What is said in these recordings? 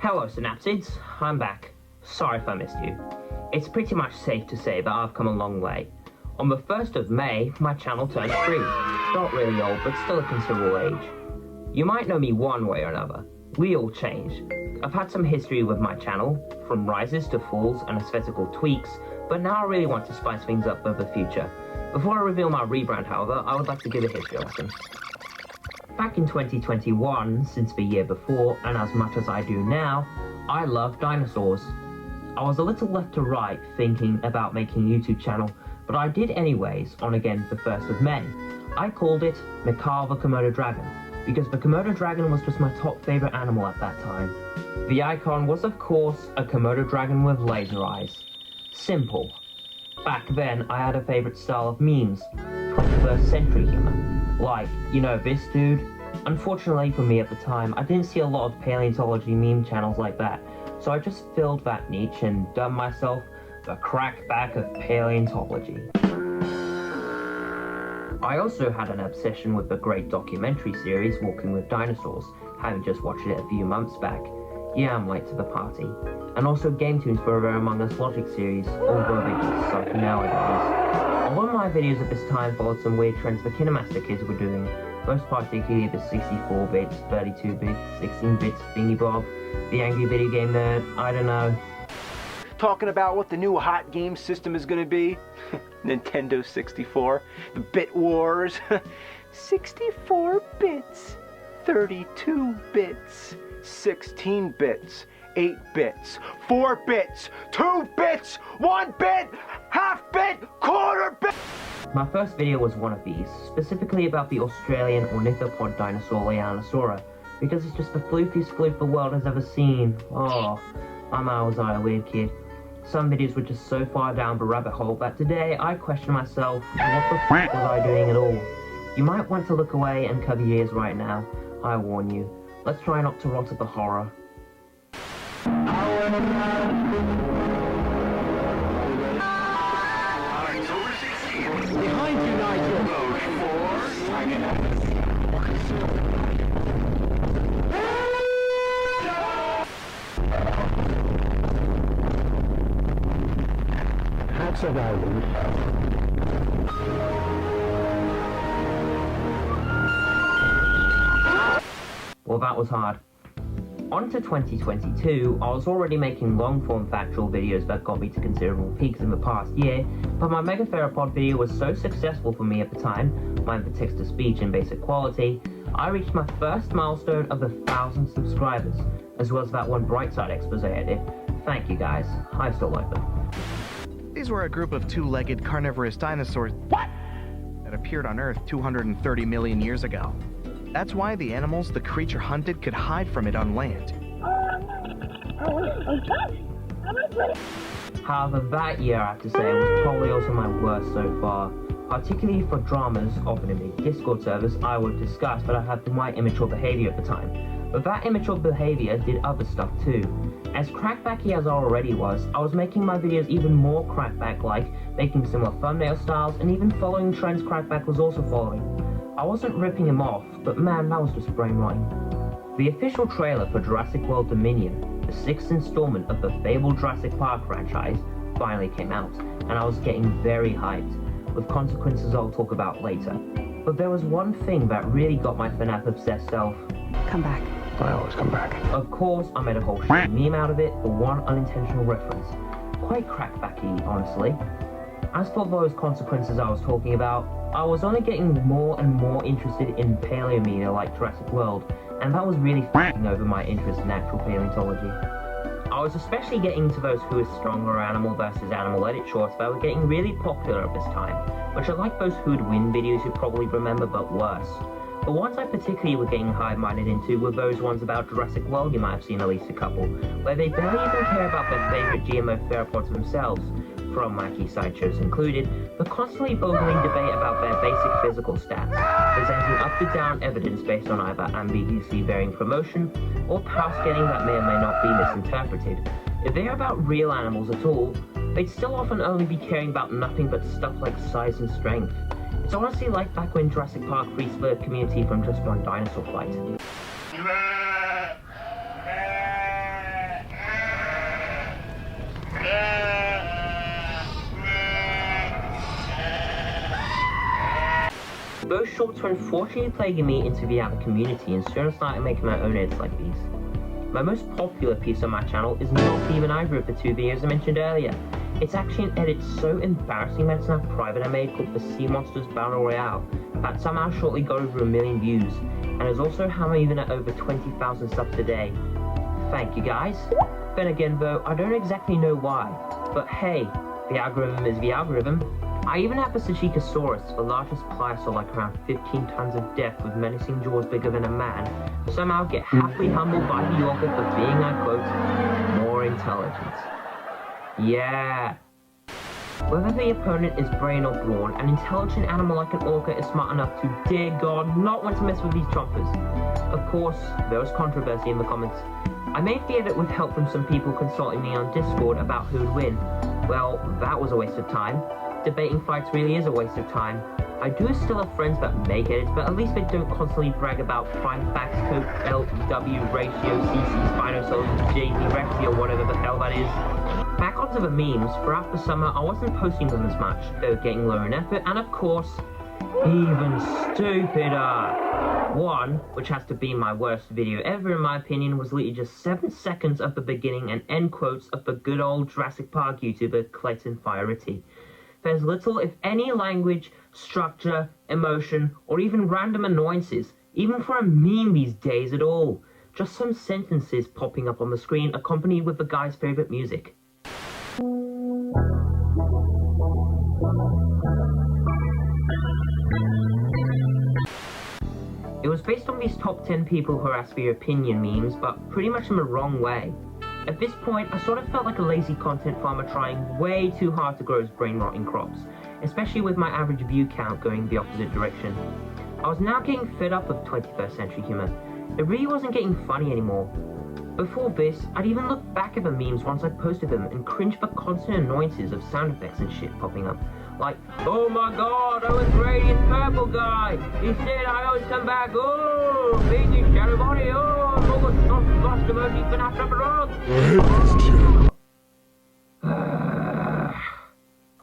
Hello Synapsids, I'm back. Sorry if I missed you. It's pretty much safe to say that I've come a long way. On the 1st of May, my channel turns 3. Not really old, but still a considerable age. You might know me one way or another. We all change. I've had some history with my channel, from rises to falls and aesthetical tweaks, but now I really want to spice things up for the future. Before I reveal my rebrand, however, I would like to give a history lesson. Back in 2021, since the year before, and as much as I do now, I love dinosaurs. I was a little left to right thinking about making a YouTube channel, but I did anyways on again the 1st of May. I called it Mikailodon the Komodo Dragon, because the Komodo Dragon was just my top favorite animal at that time. The icon was of course a Komodo Dragon with laser eyes. Simple. Back then I had a favorite style of memes, 21st century humor. Like, you know this dude? Unfortunately for me at the time, I didn't see a lot of paleontology meme channels like that, so I just filled that niche and dubbed myself the crackback of paleontology. I also had an obsession with the great documentary series Walking with Dinosaurs, having just watched it a few months back. Yeah, I'm late to the party. And also game tunes for the Among Us Logic series, although they just suck nowadays. A lot of my videos at this time followed some weird trends the KineMaster kids were doing, most particularly the 64 bits, 32 bits, 16 bits, Thingy Bob, the angry video game nerd, I don't know. Talking about what the new hot game system is gonna be? Nintendo 64, the Bit Wars, 64 bits, 32 bits, 16 bits, 8 bits, 4 bits, 2 bits, 1 bit, half bit, quarter bit! My first video was one of these, specifically about the Australian ornithopod dinosaur Lianosaura, because it's just the floofiest floof the world has ever seen. Oh, was I a weird kid. Some videos were just so far down the rabbit hole that today I question myself, what the f*** was I doing at all? You might want to look away and cover your ears right now, I warn you. Let's try not to rot at the horror. Behind you, Nigel! That's an island. Well, that was hard. On to 2022, I was already making long-form factual videos that got me to considerable peaks in the past year, but my Megatheropod video was so successful for me at the time, minus the text-to-speech and basic quality, I reached my first milestone of 1,000 subscribers, as well as that one Brightside expose I did. Thank you guys, I still like them. These were a group of two-legged carnivorous dinosaurs that appeared on Earth 230 million years ago. That's why the animals the creature hunted could hide from it on land. However, that year, I have to say, was probably also my worst so far, particularly for dramas, often in the Discord servers I would discuss, but I had my immature behavior at the time. But that immature behavior did other stuff too. As crackbacky as I already was, I was making my videos even more crackback-like, making similar thumbnail styles, and even following trends crackback was also following. I wasn't ripping him off, but man, that was just brain rotting. The official trailer for Jurassic World Dominion, the 6th installment of the fabled Jurassic Park franchise, finally came out, and I was getting very hyped, with consequences I'll talk about later. But there was one thing that really got my FNAF-obsessed self. Come back. I always come back. Of course, I made a whole shit meme out of it for one unintentional reference. Quite crackbacky, honestly. As for those consequences I was talking about, I was only getting more and more interested in paleomedia like Jurassic World, and that was really f***ing over my interest in actual paleontology. I was especially getting into those Who is Stronger animal versus animal edit shorts that were getting really popular at this time, which are like those Who'd Win videos you probably remember but worse. The ones I particularly were getting high-minded into were those ones about Jurassic World, you might have seen at least a couple, where they barely even care about their favourite GMO theropods themselves, from wacky sideshows included, but constantly bogling debate about their basic physical stats, presenting up to down evidence based on either ambiguously varying promotion, or past getting that may or may not be misinterpreted. If they are about real animals at all, they'd still often only be caring about nothing but stuff like size and strength. It's honestly like back when Jurassic Park freed the community from just one dinosaur fight. Those shorts were unfortunately plaguing me into the other community, and soon I started making my own edits like these. My most popular piece on my channel is not even either of the two videos I mentioned earlier. It's actually an edit so embarrassing that it's now private I made called the Sea Monsters Battle Royale that somehow shortly got over 1 million views, and is also how I'm even at over 20,000 subs today. Thank you guys. Then again though, I don't exactly know why, but hey, the algorithm is the algorithm. I even have the Sagicosaurus, the largest pliosaur like around 15 tons of depth with menacing jaws bigger than a man, somehow get happily humbled by the orca for being, I quote, more intelligent. Yeah. Whether the opponent is brain or brawn, an intelligent animal like an orca is smart enough to, dear God, not want to mess with these chompers. Of course, there was controversy in the comments. I made the edit with help from some people consulting me on Discord about who would win. Well, that was a waste of time. Debating fights really is a waste of time. I do still have friends that make edits, but at least they don't constantly brag about prime facts, code, LW, ratio, CC, Spinosaurus, JP, Rexy, or whatever the hell that is. Back onto the memes, throughout the summer I wasn't posting them as much, they were getting lower in effort, and of course, even stupider. One, which has to be my worst video ever in my opinion, was literally just 7 seconds of the beginning and end quotes of the good old Jurassic Park YouTuber Clayton Firetti. There's little, if any, language, structure, emotion, or even random annoyances, even for a meme these days at all. Just some sentences popping up on the screen accompanied with the guy's favorite music. It was based on these top 10 people who asked for your opinion memes, but pretty much in the wrong way. At this point, I sort of felt like a lazy content farmer trying way too hard to grow his brain-rotting crops, especially with my average view count going the opposite direction. I was now getting fed up with 21st century humor. It really wasn't getting funny anymore. Before this, I'd even look back at the memes once I posted them and cringe for constant annoyances of sound effects and shit popping up. Like, oh my god, Owen's radiant purple guy! He said I always come back, oh, baby shadow body, oh, lost emoji, been after the road!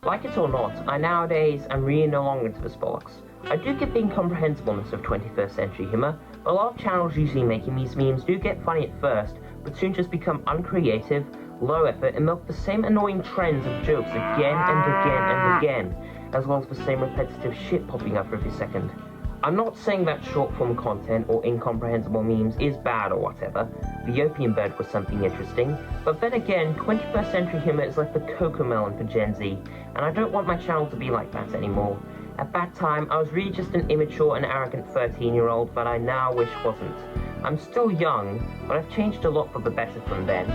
Like it or not, nowadays I'm really no longer into the bollocks. I do get the incomprehensibleness of 21st century humor, but a lot of channels usually making these memes do get funny at first, but soon just become uncreative, low effort, and milk the same annoying trends of jokes again and again and again, as well as the same repetitive shit popping up every second. I'm not saying that short form content or incomprehensible memes is bad or whatever. The opium bed was something interesting, but then again, 21st century humor is like the cocomelon for Gen Z, and I don't want my channel to be like that anymore. At that time, I was really just an immature and arrogant 13-year-old that I now wish wasn't. I'm still young, but I've changed a lot for the better from then.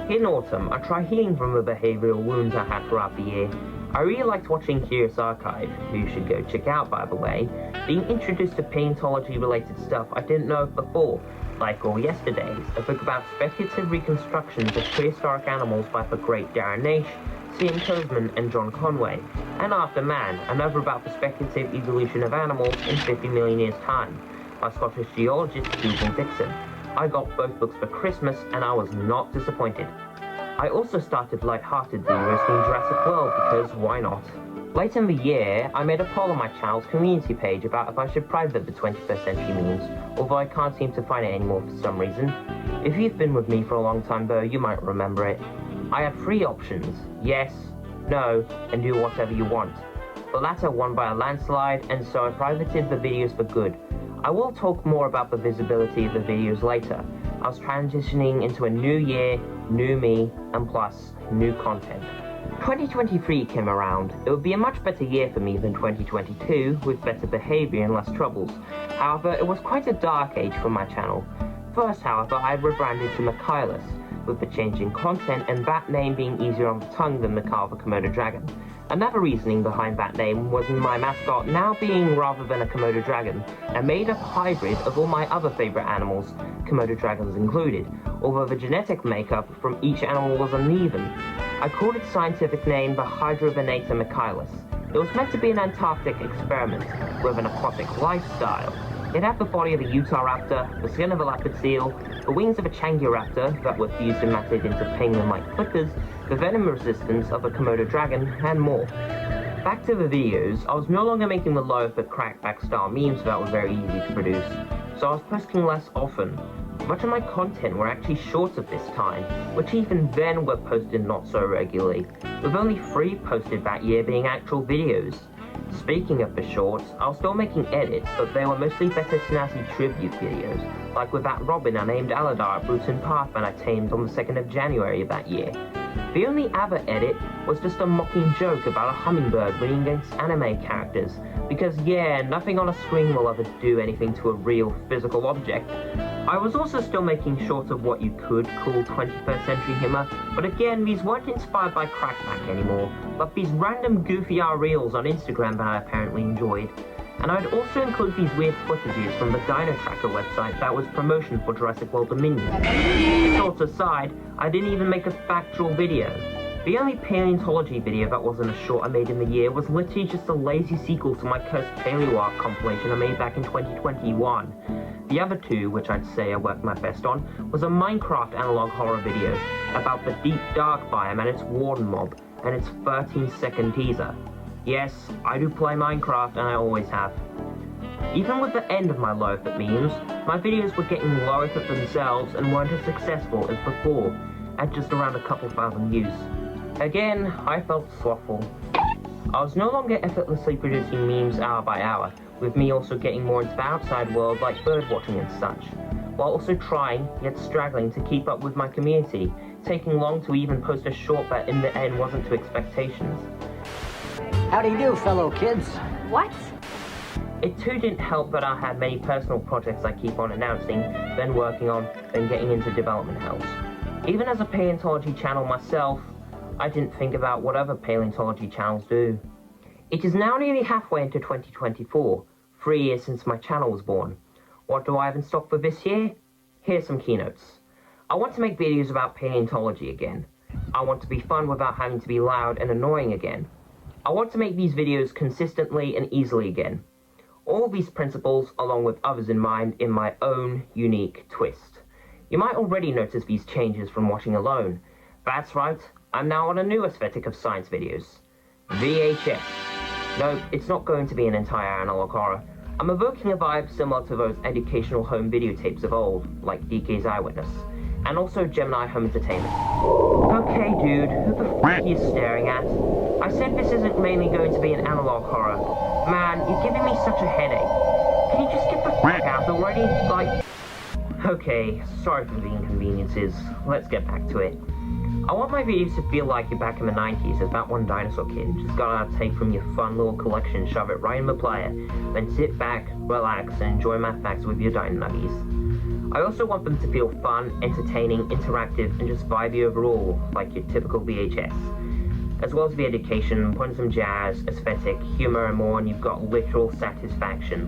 In autumn, I tried healing from the behavioural wounds I had throughout the year. I really liked watching Curious Archive, who you should go check out by the way, being introduced to paleontology-related stuff I didn't know of before, like All Yesterdays, a book about speculative reconstructions of prehistoric animals by the great Darren Naish, Ian Kozman and John Conway, and After Man, another about the speculative evolution of animals in 50 million years' time, by Scottish geologist Dougal Dixon. I got both books for Christmas and I was not disappointed. I also started lightheartedly roasting Jurassic World because why not? Late in the year, I made a poll on my channel's community page about if I should private the 21st century memes, although I can't seem to find it anymore for some reason. If you've been with me for a long time though, you might remember it. I had 3 options: yes, no, and do whatever you want. The latter won by a landslide, and so I privated the videos for good. I will talk more about the visibility of the videos later. I was transitioning into a new year, new me, and plus, new content. 2023 came around. It would be a much better year for me than 2022, with better behaviour and less troubles. However, it was quite a dark age for my channel. First, however, I rebranded to Mikailodon, with the change in content and that name being easier on the tongue than Mikhail the Komodo dragon. Another reasoning behind that name was in my mascot now being, rather than a Komodo dragon, a made-up hybrid of all my other favourite animals, Komodo dragons included, although the genetic makeup from each animal was uneven. I called its scientific name the Hydrovenator Michaelis. It was meant to be an Antarctic experiment, with an aquatic lifestyle. It had the body of a Utah raptor, the skin of a leopard seal, the wings of a Changioraptor that were fused and matted into penguin-like flippers, the venom resistance of a Komodo dragon, and more. Back to the videos, I was no longer making the low-effort crackback style memes that were very easy to produce, so I was posting less often. Much of my content were actually shorts of this time, which even then were posted not so regularly, with only 3 posted that year being actual videos. Speaking of the shorts, I was still making edits, but they were mostly better snazzy tribute videos, like with that robin I named Aladar at Bruton Park that I tamed on the 2nd of January of that year. The only other edit was just a mocking joke about a hummingbird winning against anime characters, because yeah, nothing on a screen will ever do anything to a real physical object. I was also still making shorts of what you could call 21st century humor, but again, these weren't inspired by crackback anymore, but these random goofy reels on Instagram that I apparently enjoyed. And I'd also include these weird footages from the Dino Tracker website that was promotion for Jurassic World Dominion. Shorts aside, I didn't even make a factual video. The only paleontology video that wasn't a short I made in the year was literally just a lazy sequel to my cursed paleo art compilation I made back in 2021. The other 2, which I'd say I worked my best on, was a Minecraft analog horror video about the Deep Dark biome and its warden mob, and its 13-second teaser. Yes, I do play Minecraft, and I always have. Even with the end of my low-effort memes, my videos were getting low-effort themselves and weren't as successful as before, at just around a couple thousand views. Again, I felt slothful. I was no longer effortlessly producing memes hour by hour, with me also getting more into the outside world like birdwatching and such, while also trying, yet struggling to keep up with my community, taking long to even post a short that in the end wasn't to expectations. How do you do, fellow kids? What? It too didn't help that I had many personal projects I keep on announcing, then working on, then getting into development hells. Even as a paleontology channel myself, I didn't think about what other paleontology channels do. It is now nearly halfway into 2024, 3 years since my channel was born. What do I have in stock for this year? Here's some keynotes. I want to make videos about paleontology again. I want to be fun without having to be loud and annoying again. I want to make these videos consistently and easily again. All these principles, along with others in mind, in my own unique twist. You might already notice these changes from watching alone. That's right, I'm now on a new aesthetic of science videos. VHS. No, it's not going to be an entire analog horror. I'm evoking a vibe similar to those educational home videotapes of old, like DK's Eyewitness, and also Gemini Home Entertainment. Okay, dude, who the f*** are you staring at? I said this isn't mainly going to be an analog horror. Man, you're giving me such a headache. Can you just get the f*** out already? Like... Okay, sorry for the inconveniences. Let's get back to it. I want my videos to feel like you're back in the 90s as that one dinosaur kid who just got out a tape from your fun little collection, shove it right in the player, then sit back, relax, and enjoy my facts with your dino nuggies. I also want them to feel fun, entertaining, interactive, and just vibey overall, like your typical VHS. As well as the education, put in some jazz, aesthetic, humor, and more, and you've got literal satisfaction.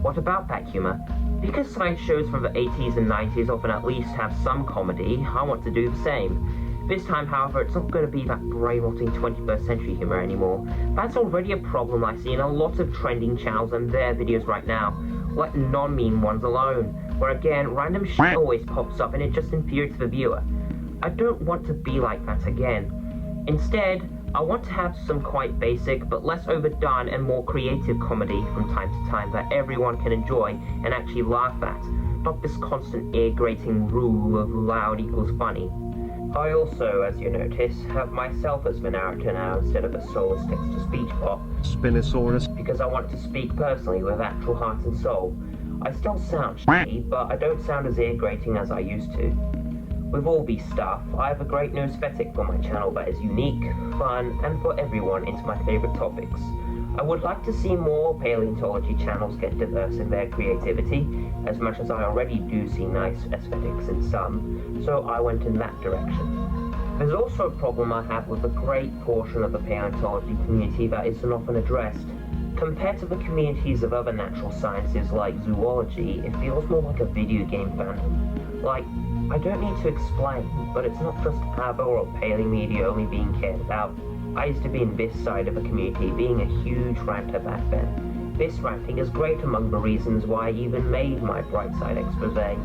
What about that humor? Because science shows from the 80s and 90s often at least have some comedy, I want to do the same. This time, however, it's not going to be that brain-rotting 21st century humor anymore. That's already a problem I see in a lot of trending channels and their videos right now, let non-meme ones alone, where again, random shit always pops up and it just infuriates the viewer. I don't want to be like that again. Instead, I want to have some quite basic, but less overdone and more creative comedy from time to time that everyone can enjoy and actually laugh at, not this constant ear-grating rule of loud equals funny. I also, as you notice, have myself as the narrator now instead of a soulless text-to-speech bot. Spinosaurus. Because I want to speak personally with actual heart and soul. I still sound shitty, but I don't sound as ear-grating as I used to. With all these stuff, I have a great new aesthetic for my channel that is unique, fun, and for everyone into my favourite topics. I would like to see more paleontology channels get diverse in their creativity, as much as I already do see nice aesthetics in some, so I went in that direction. There's also a problem I have with a great portion of the paleontology community that isn't often addressed. Compared to the communities of other natural sciences like zoology, it feels more like a video game fandom. Like, I don't need to explain, but it's not just ABBA or paleomedia only being cared about. I used to be in this side of the community, being a huge ranter back then. This ranting is great among the reasons why I even made my bright side expose,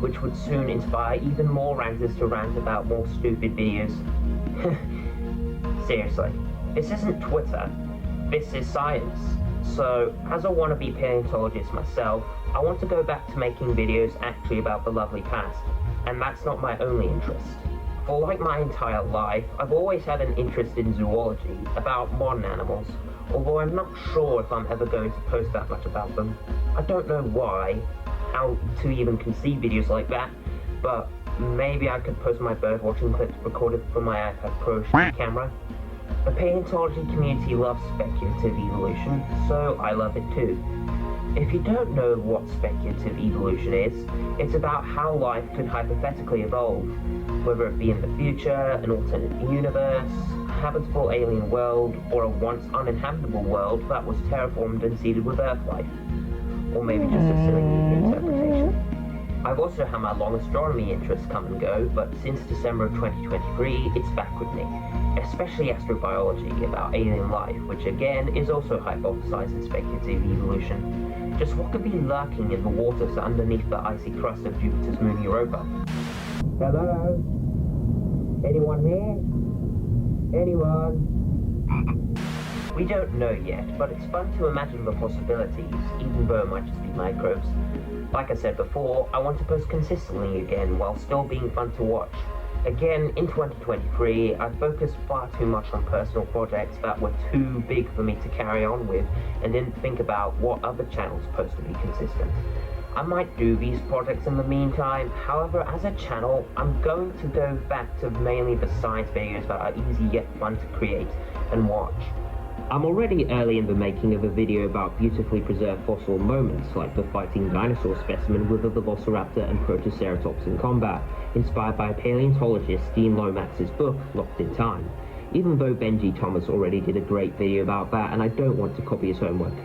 which would soon inspire even more ranters to rant about more stupid videos. Seriously, this isn't Twitter. This is science. So, as a wannabe paleontologist myself, I want to go back to making videos actually about the lovely past, and that's not my only interest. For like my entire life, I've always had an interest in zoology, about modern animals, although I'm not sure if I'm ever going to post that much about them. I don't know why, how to even conceive videos like that, but maybe I could post my bird watching clips recorded from my iPad Pro camera. The paleontology community loves speculative evolution, so I love it too. If you don't know what speculative evolution is, it's about how life could hypothetically evolve, whether it be in the future, an alternate universe, a habitable alien world, or a once uninhabitable world that was terraformed and seeded with Earth life. Or maybe just a silly interpretation. I've also had my long astronomy interests come and go, but since December of 2023, it's back with me, especially astrobiology about alien life, which again is also hypothesized in speculative evolution. Just what could be lurking in the waters underneath the icy crust of Jupiter's moon Europa? Hello? Anyone here? Anyone? We don't know yet, but it's fun to imagine the possibilities, even though it might just be microbes. Like I said before, I want to post consistently again while still being fun to watch. Again, in 2023, I focused far too much on personal projects that were too big for me to carry on with and didn't think about what other channels post to be consistent. I might do these projects in the meantime, however, as a channel, I'm going to go back to mainly the science videos that are easy yet fun to create and watch. I'm already early in the making of a video about beautifully preserved fossil moments, like the fighting dinosaur specimen with the Velociraptor and Protoceratops in combat, inspired by paleontologist Dean Lomax's book, Locked in Time. Even though Benji Thomas already did a great video about that, and I don't want to copy his homework.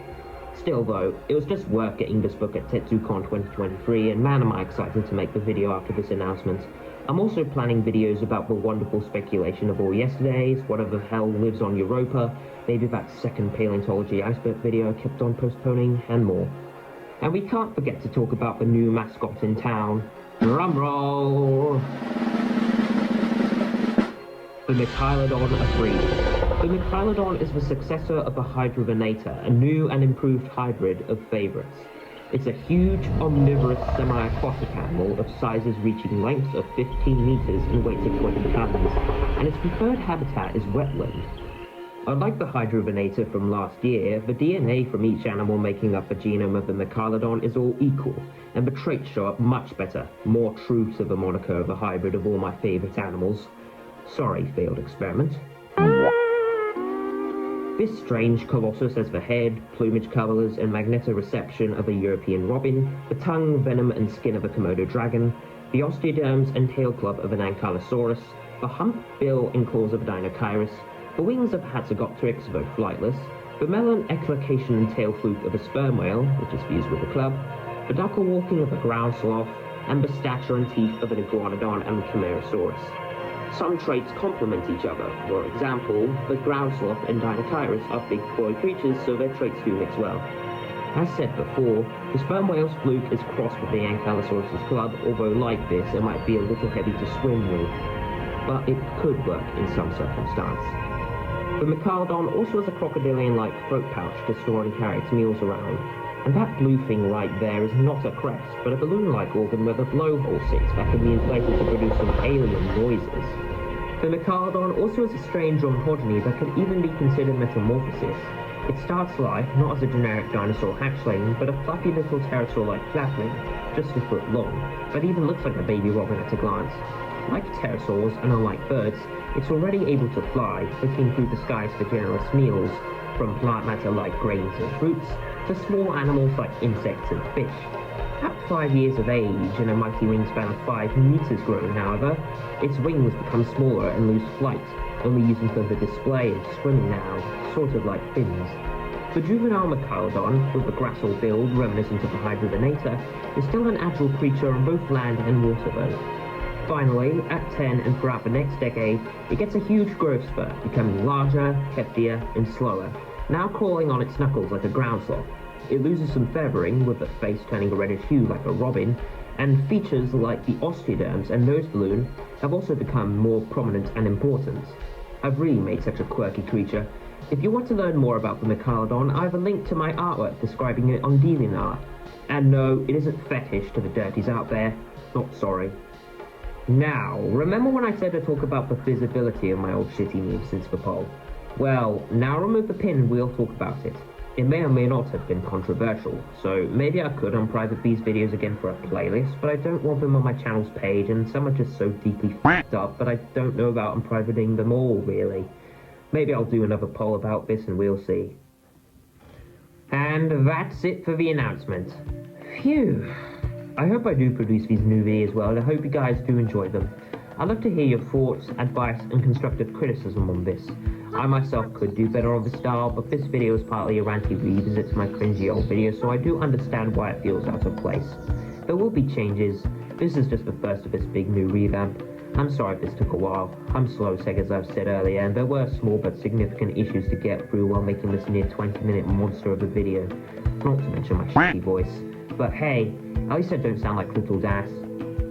Still though, it was just worth getting this book at TetsuCon 2023, and man am I excited to make the video after this announcement. I'm also planning videos about the wonderful speculation of all yesterdays, whatever the hell lives on Europa, maybe that second paleontology iceberg video I kept on postponing, and more. And we can't forget to talk about the new mascot in town. Drumroll! The Mikailodon are free. The Mikailodon is the successor of the Hydrovenator, a new and improved hybrid of favorites. It's a huge, omnivorous, semi-aquatic animal of sizes reaching lengths of 15 meters and weights of 20 tons, and its preferred habitat is wetland. Unlike the Hydrovenator from last year, the DNA from each animal making up the genome of the Mikailodon is all equal, and the traits show up much better, more true to the moniker of a hybrid of all my favorite animals. Sorry, failed experiment. This strange colossus has the head, plumage colours, and magnetoreception of a European robin, the tongue, venom, and skin of a Komodo dragon, the osteoderms and tail club of an Ankylosaurus, the hump, bill, and claws of a Deinocheirus, the wings of Hatzegopteryx, though flightless, the melon, echolocation, and tail fluke of a sperm whale, which is fused with a club, the duckle walking of a ground sloth, and the stature and teeth of an iguanodon and Chimaerosaurus. Some traits complement each other. For example, the ground sloth and Deinocheirus are big clawy creatures, so their traits do mix well. As said before, the sperm whale's fluke is crossed with the Ankylosaurus's club, although like this, it might be a little heavy to swim with. But it could work in some circumstance. The Mikailodon also has a crocodilian-like throat pouch to store and carry its meals around. And that blue thing right there is not a crest, but a balloon-like organ where the blowhole sits that can be inflated to produce some alien noises. The Mikailodon also has a strange ontogeny that could even be considered metamorphosis. It starts life not as a generic dinosaur hatchling, but a fluffy little pterosaur-like flatling, just a foot long, that even looks like a baby robin at a glance. Like pterosaurs, and unlike birds, it's already able to fly, flicking through the skies for generous meals, from plant matter like grains and fruits, to small animals like insects and fish. At 5 years of age and a mighty wingspan of 5 meters grown, however, its wings become smaller and lose flight, only using for the display and swimming now, sort of like fins. The juvenile Mikailodon, with the gracile build reminiscent of the Hydrovenator, is still an agile creature on both land and water though. Finally, at 10 and throughout the next decade, it gets a huge growth spurt, becoming larger, heftier, and slower, now crawling on its knuckles like a ground sloth. It loses some feathering, with the face turning a reddish hue like a robin, and features like the osteoderms and nose balloon have also become more prominent and important. I've really made such a quirky creature, If you want to learn more about the Mikailodon, I have a link to my artwork describing it on DeviantArt. And no, it isn't fetish to the dirties out there. Not sorry. Now, remember when I said I'd talk about the visibility of my old shitty memes since the poll? Well, now remove the pin and we'll talk about it. It may or may not have been controversial, so maybe I could unprivate these videos again for a playlist, but I don't want them on my channel's page, and some are just so deeply f***ed up that I don't know about unprivating them all, really. Maybe I'll do another poll about this and we'll see. And that's it for the announcement. Phew. I hope I do produce these new videos well, and I hope you guys do enjoy them. I'd love to hear your thoughts, advice, and constructive criticism on this. I myself could do better on the style, but this video is partly a ranty revisit to my cringy old videos, so I do understand why it feels out of place. There will be changes. This is just the first of this big new revamp. I'm sorry if this took a while. I'm slow seg as I've said earlier, and there were small but significant issues to get through while making this near 20-minute monster of a video. Not to mention my shitty voice. But hey, at least I don't sound like Little Das.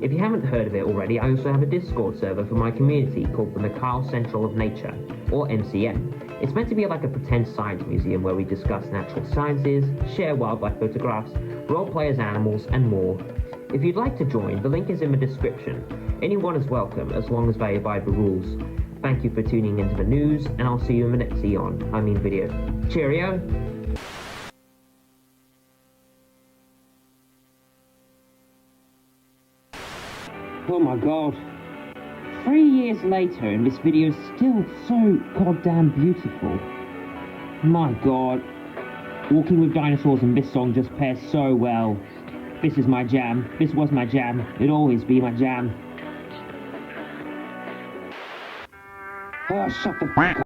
If you haven't heard of it already, I also have a Discord server for my community called the Mikail Central of Nature, or MCN. It's meant to be like a pretend science museum where we discuss natural sciences, share wildlife photographs, roleplay as animals, and more. If you'd like to join, the link is in the description. Anyone is welcome, as long as they abide the rules. Thank you for tuning into the news, and I'll see you in the next video. Cheerio! Oh my god. 3 years later and this video is still so goddamn beautiful. My god. Walking with dinosaurs and this song just pairs so well. This is my jam. This was my jam. It'll always be my jam. Oh, shut the fuck up.